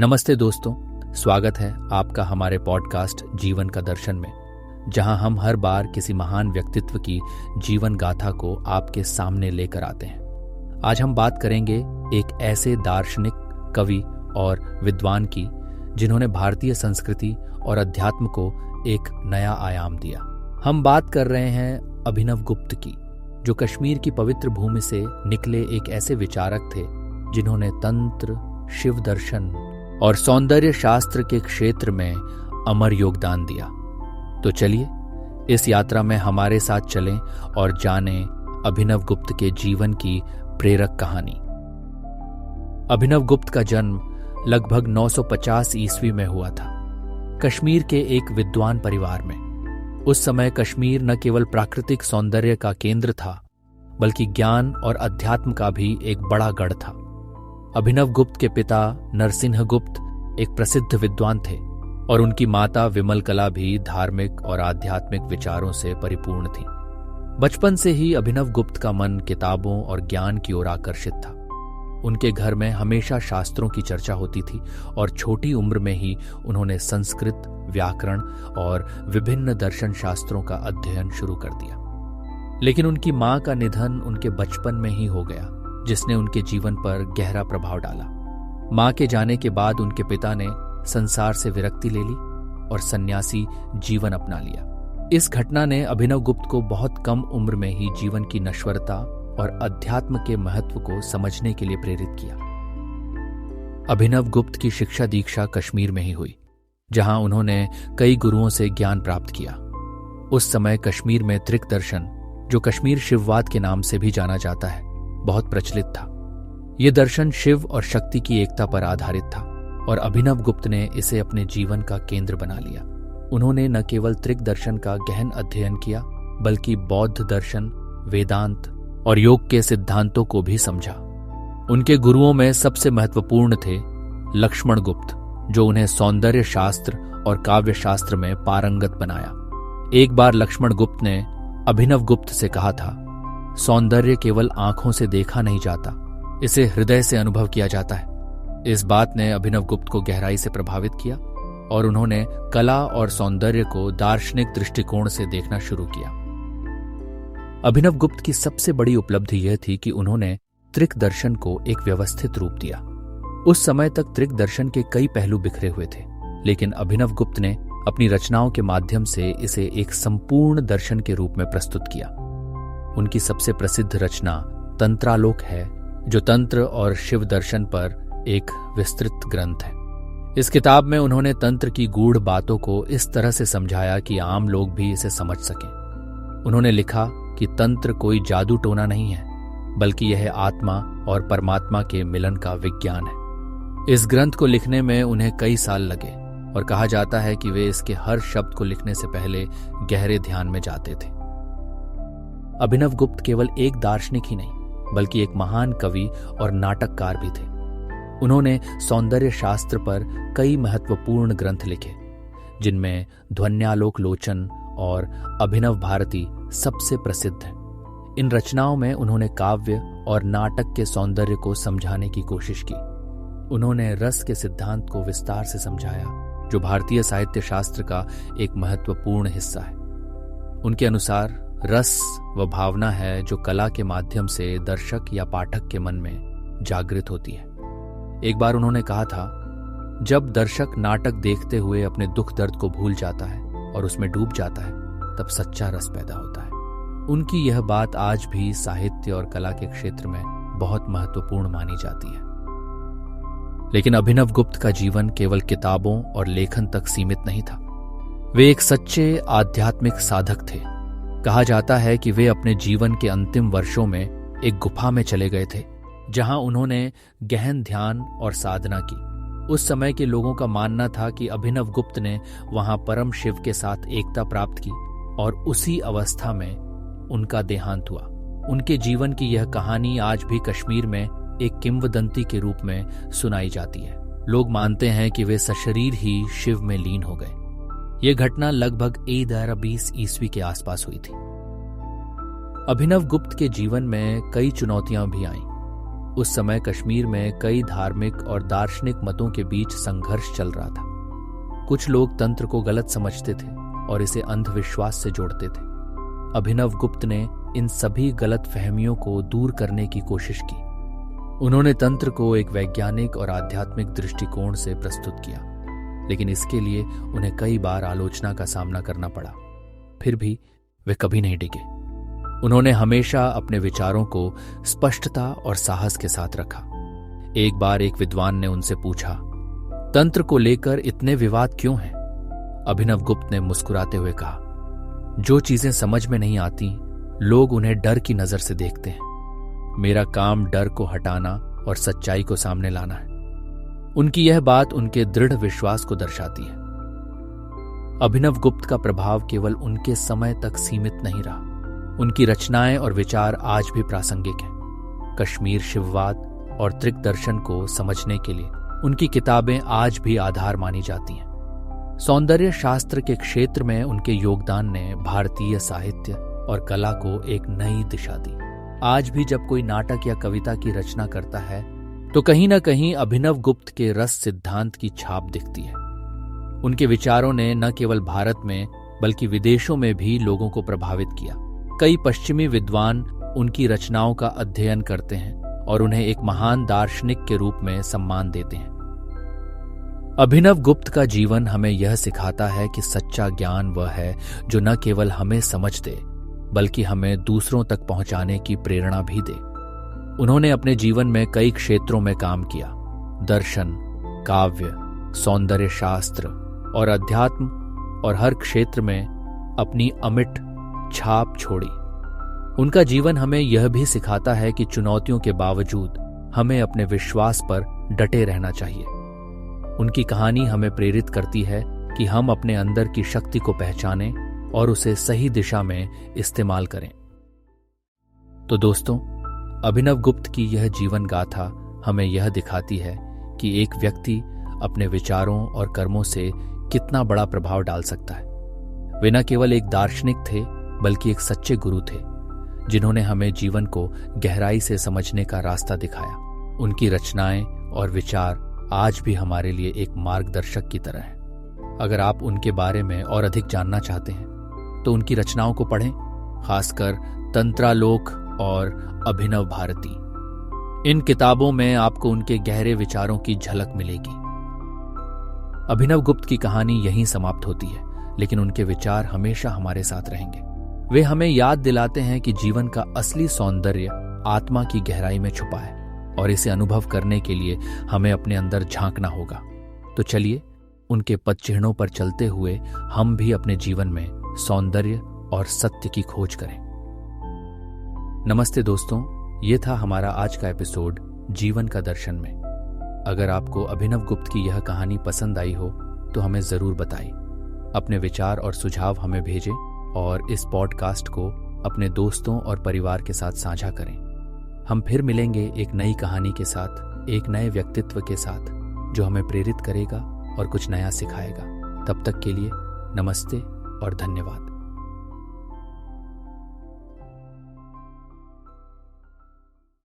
नमस्ते दोस्तों, स्वागत है आपका हमारे पॉडकास्ट जीवन का दर्शन में, जहां हम हर बार किसी महान व्यक्तित्व की जीवन गाथा को आपके सामने लेकर आते हैं। आज हम बात करेंगे एक ऐसे दार्शनिक, कवि और विद्वान की जिन्होंने भारतीय संस्कृति और अध्यात्म को एक नया आयाम दिया। हम बात कर रहे हैं अभिनव गुप्त की, जो कश्मीर की पवित्र भूमि से निकले एक ऐसे विचारक थे जिन्होंने तंत्र, शिव दर्शन और सौंदर्य शास्त्र के क्षेत्र में अमर योगदान दिया। तो चलिए इस यात्रा में हमारे साथ चलें और जानें अभिनव गुप्त के जीवन की प्रेरक कहानी। अभिनव गुप्त का जन्म लगभग 950 ईस्वी में हुआ था, कश्मीर के एक विद्वान परिवार में। उस समय कश्मीर न केवल प्राकृतिक सौंदर्य का केंद्र था, बल्कि ज्ञान और अध्यात्म का भी एक बड़ा गढ़ था। अभिनव गुप्त के पिता नरसिंह गुप्त एक प्रसिद्ध विद्वान थे और उनकी माता विमल कला भी धार्मिक और आध्यात्मिक विचारों से परिपूर्ण थी। बचपन से ही अभिनव गुप्त का मन किताबों और ज्ञान की ओर आकर्षित था। उनके घर में हमेशा शास्त्रों की चर्चा होती थी और छोटी उम्र में ही उन्होंने संस्कृत, व्याकरण और विभिन्न दर्शन शास्त्रों का अध्ययन शुरू कर दिया। लेकिन उनकी मां का निधन उनके बचपन में ही हो गया, जिसने उनके जीवन पर गहरा प्रभाव डाला। मां के जाने के बाद उनके पिता ने संसार से विरक्ति ले ली और सन्यासी जीवन अपना लिया। इस घटना ने अभिनव गुप्त को बहुत कम उम्र में ही जीवन की नश्वरता और अध्यात्म के महत्व को समझने के लिए प्रेरित किया। अभिनव गुप्त की शिक्षा दीक्षा कश्मीर में ही हुई, जहां उन्होंने कई गुरुओं से ज्ञान प्राप्त किया। उस समय कश्मीर में त्रिक दर्शन, जो कश्मीर शिववाद के नाम से भी जाना जाता है, बहुत प्रचलित था। यह दर्शन शिव और शक्ति की एकता पर आधारित था और अभिनव गुप्त ने इसे अपने जीवन का केंद्र बना लिया। उन्होंने न केवल त्रिक दर्शन का गहन अध्ययन किया, बल्कि बौद्ध दर्शन, वेदांत और योग के सिद्धांतों को भी समझा। उनके गुरुओं में सबसे महत्वपूर्ण थे लक्ष्मण गुप्त, जो उन्हें सौंदर्य शास्त्र और काव्य शास्त्र में पारंगत बनाया। एक बार लक्ष्मण गुप्त ने अभिनव गुप्त से कहा था, सौंदर्य केवल आंखों से देखा नहीं जाता, इसे हृदय से अनुभव किया जाता है। इस बात ने अभिनव गुप्त को गहराई से प्रभावित किया और उन्होंने कला और सौंदर्य को दार्शनिक दृष्टिकोण से देखना शुरू किया। अभिनव गुप्त की सबसे बड़ी उपलब्धि यह थी कि उन्होंने त्रिक दर्शन को एक व्यवस्थित रूप दिया। उस समय तक त्रिक दर्शन के कई पहलू बिखरे हुए थे, लेकिन अभिनव गुप्त ने अपनी रचनाओं के माध्यम से इसे एक संपूर्ण दर्शन के रूप में प्रस्तुत किया। उनकी सबसे प्रसिद्ध रचना तंत्रालोक है, जो तंत्र और शिव दर्शन पर एक विस्तृत ग्रंथ है। इस किताब में उन्होंने तंत्र की गूढ़ बातों को इस तरह से समझाया कि आम लोग भी इसे समझ सकें। उन्होंने लिखा कि तंत्र कोई जादू टोना नहीं है, बल्कि यह आत्मा और परमात्मा के मिलन का विज्ञान है। इस ग्रंथ को लिखने में उन्हें कई साल लगे और कहा जाता है कि वे इसके हर शब्द को लिखने से पहले गहरे ध्यान में जाते थे। अभिनव गुप्त केवल एक दार्शनिक ही नहीं, बल्कि एक महान कवि और नाटककार भी थे। उन्होंने सौंदर्य शास्त्र पर कई महत्वपूर्ण ग्रंथ लिखे, जिनमें ध्वन्यालोक लोचन और अभिनव भारती सबसे प्रसिद्ध हैं। इन रचनाओं में उन्होंने काव्य और नाटक के सौंदर्य को समझाने की कोशिश की। उन्होंने रस के सिद्धांत को विस्तार से समझाया, जो भारतीय साहित्य शास्त्र का एक महत्वपूर्ण हिस्सा है। उनके अनुसार रस वह भावना है जो कला के माध्यम से दर्शक या पाठक के मन में जागृत होती है। एक बार उन्होंने कहा था, जब दर्शक नाटक देखते हुए अपने दुख दर्द को भूल जाता है और उसमें डूब जाता है, तब सच्चा रस पैदा होता है। उनकी यह बात आज भी साहित्य और कला के क्षेत्र में बहुत महत्वपूर्ण मानी जाती है। लेकिन अभिनव गुप्त का जीवन केवल किताबों और लेखन तक सीमित नहीं था। वे एक सच्चे आध्यात्मिक साधक थे। कहा जाता है कि वे अपने जीवन के अंतिम वर्षों में एक गुफा में चले गए थे, जहां उन्होंने गहन ध्यान और साधना की। उस समय के लोगों का मानना था कि अभिनव गुप्त ने वहां परम शिव के साथ एकता प्राप्त की और उसी अवस्था में उनका देहांत हुआ। उनके जीवन की यह कहानी आज भी कश्मीर में एक किंवदंती के रूप में सुनाई जाती है। लोग मानते हैं कि वे सशरीर ही शिव में लीन हो गए। यह घटना लगभग 20 ईस्वी के आसपास हुई थी। अभिनव गुप्त के जीवन में कई चुनौतियां भी आईं। उस समय कश्मीर में कई धार्मिक और दार्शनिक मतों के बीच संघर्ष चल रहा था। कुछ लोग तंत्र को गलत समझते थे और इसे अंधविश्वास से जोड़ते थे। अभिनव गुप्त ने इन सभी गलत फहमियों को दूर करने की कोशिश की। उन्होंने तंत्र को एक वैज्ञानिक और आध्यात्मिक दृष्टिकोण से प्रस्तुत किया, लेकिन इसके लिए उन्हें कई बार आलोचना का सामना करना पड़ा। फिर भी वे कभी नहीं डिगे। उन्होंने हमेशा अपने विचारों को स्पष्टता और साहस के साथ रखा। एक बार एक विद्वान ने उनसे पूछा, तंत्र को लेकर इतने विवाद क्यों हैं? अभिनव गुप्त ने मुस्कुराते हुए कहा, जो चीजें समझ में नहीं आती, लोग उन्हें डर की नजर से देखते हैं। मेरा काम डर को हटाना और सच्चाई को सामने लाना है। उनकी यह बात उनके दृढ़ विश्वास को दर्शाती है। अभिनव गुप्त का प्रभाव केवल उनके समय तक सीमित नहीं रहा। उनकी रचनाएं और विचार आज भी प्रासंगिक हैं। कश्मीर शिववाद और त्रिक दर्शन को समझने के लिए उनकी किताबें आज भी आधार मानी जाती हैं। सौंदर्य शास्त्र के क्षेत्र में उनके योगदान ने भारतीय साहित्य और कला को एक नई दिशा दी। आज भी जब कोई नाटक या कविता की रचना करता है तो कहीं न कहीं अभिनव गुप्त के रस सिद्धांत की छाप दिखती है। उनके विचारों ने न केवल भारत में बल्कि विदेशों में भी लोगों को प्रभावित किया। कई पश्चिमी विद्वान उनकी रचनाओं का अध्ययन करते हैं और उन्हें एक महान दार्शनिक के रूप में सम्मान देते हैं। अभिनव गुप्त का जीवन हमें यह सिखाता है कि सच्चा ज्ञान वह है जो न केवल हमें समझ दे बल्कि हमें दूसरों तक पहुंचाने की प्रेरणा भी दे। उन्होंने अपने जीवन में कई क्षेत्रों में काम किया। दर्शन, काव्य, सौंदर्य शास्त्र और अध्यात्म, और हर क्षेत्र में अपनी अमिट छाप छोड़ी। उनका जीवन हमें यह भी सिखाता है कि चुनौतियों के बावजूद हमें अपने विश्वास पर डटे रहना चाहिए। उनकी कहानी हमें प्रेरित करती है कि हम अपने अंदर की शक्ति को पहचानें और उसे सही दिशा में इस्तेमाल करें। तो दोस्तों, अभिनव गुप्त की यह जीवन गाथा हमें यह दिखाती है कि एक व्यक्ति अपने विचारों और कर्मों से कितना बड़ा प्रभाव डाल सकता है। वे न केवल एक दार्शनिक थे बल्कि एक सच्चे गुरु थे, जिन्होंने हमें जीवन को गहराई से समझने का रास्ता दिखाया। उनकी रचनाएं और विचार आज भी हमारे लिए एक मार्गदर्शक की तरह हैं। अगर आप उनके बारे में और अधिक जानना चाहते हैं तो उनकी रचनाओं को पढ़ें, खासकर तंत्रालोक और अभिनव भारती। इन किताबों में आपको उनके गहरे विचारों की झलक मिलेगी। अभिनव गुप्त की कहानी यहीं समाप्त होती है, लेकिन उनके विचार हमेशा हमारे साथ रहेंगे। वे हमें याद दिलाते हैं कि जीवन का असली सौंदर्य आत्मा की गहराई में छुपा है और इसे अनुभव करने के लिए हमें अपने अंदर झांकना होगा। तो चलिए, उनके पदचिह्नों पर चलते हुए हम भी अपने जीवन में सौंदर्य और सत्य की खोज करें। नमस्ते दोस्तों, ये था हमारा आज का एपिसोड जीवन का दर्शन में। अगर आपको अभिनव गुप्त की यह कहानी पसंद आई हो तो हमें जरूर बताइए। अपने विचार और सुझाव हमें भेजें और इस पॉडकास्ट को अपने दोस्तों और परिवार के साथ साझा करें। हम फिर मिलेंगे एक नई कहानी के साथ, एक नए व्यक्तित्व के साथ जो हमें प्रेरित करेगा और कुछ नया सिखाएगा। तब तक के लिए नमस्ते और धन्यवाद।